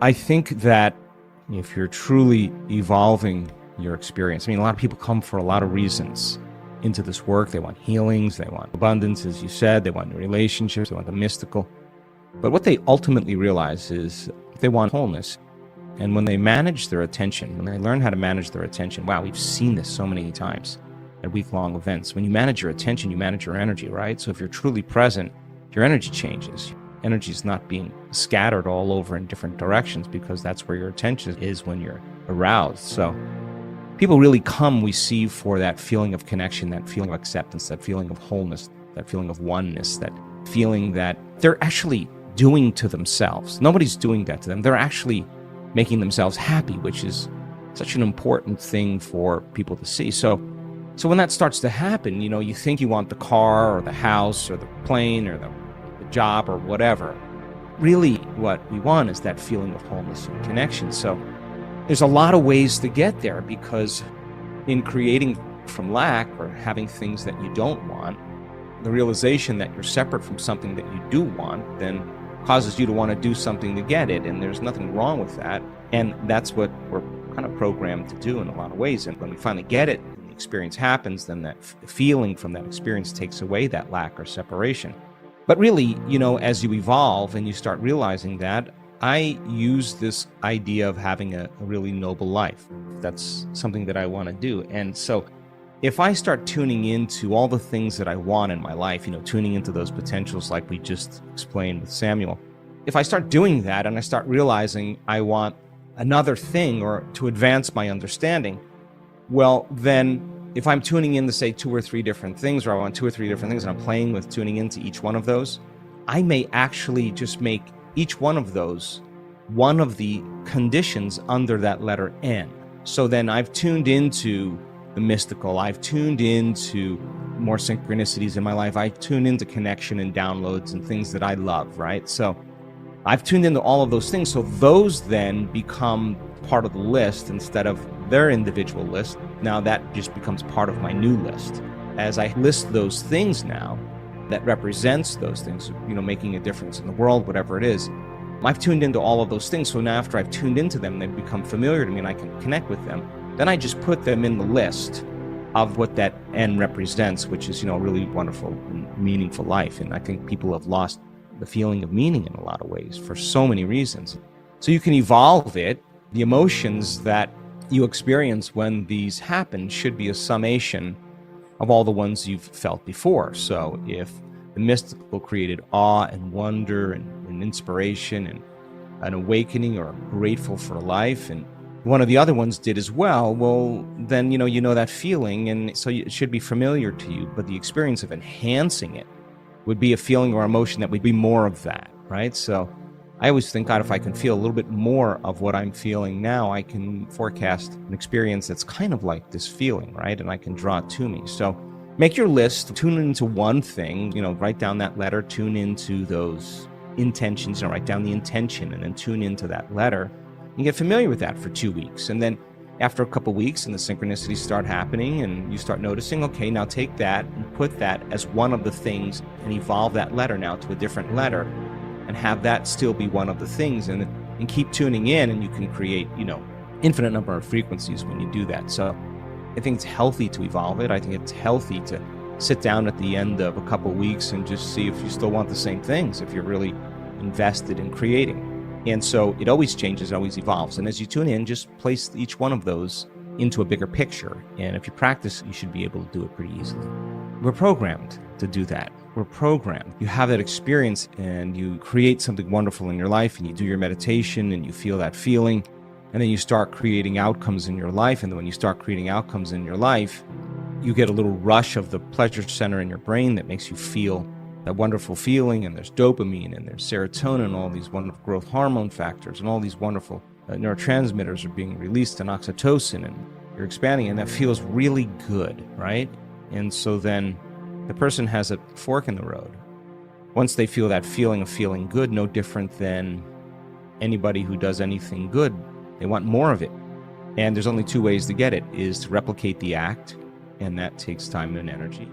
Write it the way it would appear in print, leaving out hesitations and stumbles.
I think that if you're truly evolving your experience, I mean, a lot of people come for a lot of reasons into this work. They want healings, they want abundance, as you said, they want relationships, they want the mystical. But what they ultimately realize is they want wholeness. And when they manage their attention, when they learn how to manage their attention, wow, we've seen this so many times at week-long events. When you manage your attention, you manage your energy, right? So if you're truly present, your energy changes. Energy is not being scattered all over in different directions, because that's where your attention is when you're aroused. So people really come, we see, for that feeling of connection, that feeling of acceptance, that feeling of wholeness, that feeling of oneness, that feeling that they're actually doing to themselves. Nobody's doing that to them. They're actually making themselves happy, which is such an important thing for people to see. So when that starts to happen, you think you want the car or the house or the plane or the job or whatever. Really, what we want is that feeling of wholeness and connection. So there's a lot of ways to get there, because in creating from lack or having things that you don't want, the realization that you're separate from something that you do want then causes you to want to do something to get it. And there's nothing wrong with that. And that's what we're kind of programmed to do in a lot of ways. And when we finally get it, and the experience happens, then that feeling from that experience takes away that lack or separation. But really, as you evolve and you start realizing that, I use this idea of having a really noble life. That's something that I want to do. And so if I start tuning into all the things that I want in my life, tuning into those potentials like we just explained with Samuel, if I start doing that and I start realizing I want another thing or to advance my understanding, well, then if I'm tuning in to say 2 or 3 different things, or I want 2 or 3 different things, and I'm playing with tuning into each one of those, I may actually just make each one of those one of the conditions under that letter N. So then I've tuned into the mystical, I've tuned into more synchronicities in my life, I've tuned into connection and downloads and things that I love, right? So I've tuned into all of those things. So those then become part of the list instead of their individual list. Now that just becomes part of my new list. As I list those things now, that represents those things, making a difference in the world, whatever it is, I've tuned into all of those things. So now after I've tuned into them, they've become familiar to me and I can connect with them. Then I just put them in the list of what that N represents, which is, a really wonderful and meaningful life. And I think people have lost the feeling of meaning in a lot of ways for so many reasons. So you can evolve it. The emotions that you experience when these happen should be a summation of all the ones you've felt before. So if the mystical created awe and wonder and inspiration and an awakening or grateful for life, and one of the other ones did as well, well, then you know that feeling, and so it should be familiar to you. But the experience of enhancing it would be a feeling or emotion that would be more of that, right? So I always think, God, if I can feel a little bit more of what I'm feeling now, I can forecast an experience that's kind of like this feeling, right? And I can draw it to me. So make your list, tune into one thing, write down that letter, tune into those intentions, write down the intention and then tune into that letter and get familiar with that for 2 weeks. And then after a couple weeks and the synchronicities start happening and you start noticing, okay, now take that and put that as one of the things and evolve that letter now to a different letter and have that still be one of the things, and keep tuning in, and you can create, infinite number of frequencies when you do that. So I think it's healthy to evolve it. I think it's healthy to sit down at the end of a couple weeks and just see if you still want the same things, if you're really invested in creating. And so it always changes, always evolves. And as you tune in, just place each one of those into a bigger picture. And if you practice, you should be able to do it pretty easily. We're programmed to do that. We're programmed. You have that experience and you create something wonderful in your life, and you do your meditation and you feel that feeling, and then you start creating outcomes in your life. And then when you start creating outcomes in your life, you get a little rush of the pleasure center in your brain that makes you feel that wonderful feeling, and there's dopamine and there's serotonin, all these wonderful growth hormone factors, and all these wonderful neurotransmitters are being released, and oxytocin, and you're expanding, and that feels really good, right? And so then the person has a fork in the road. Once they feel that feeling of feeling good, no different than anybody who does anything good, they want more of it. And there's only 2 ways to get it, is to replicate the act, and that takes time and energy.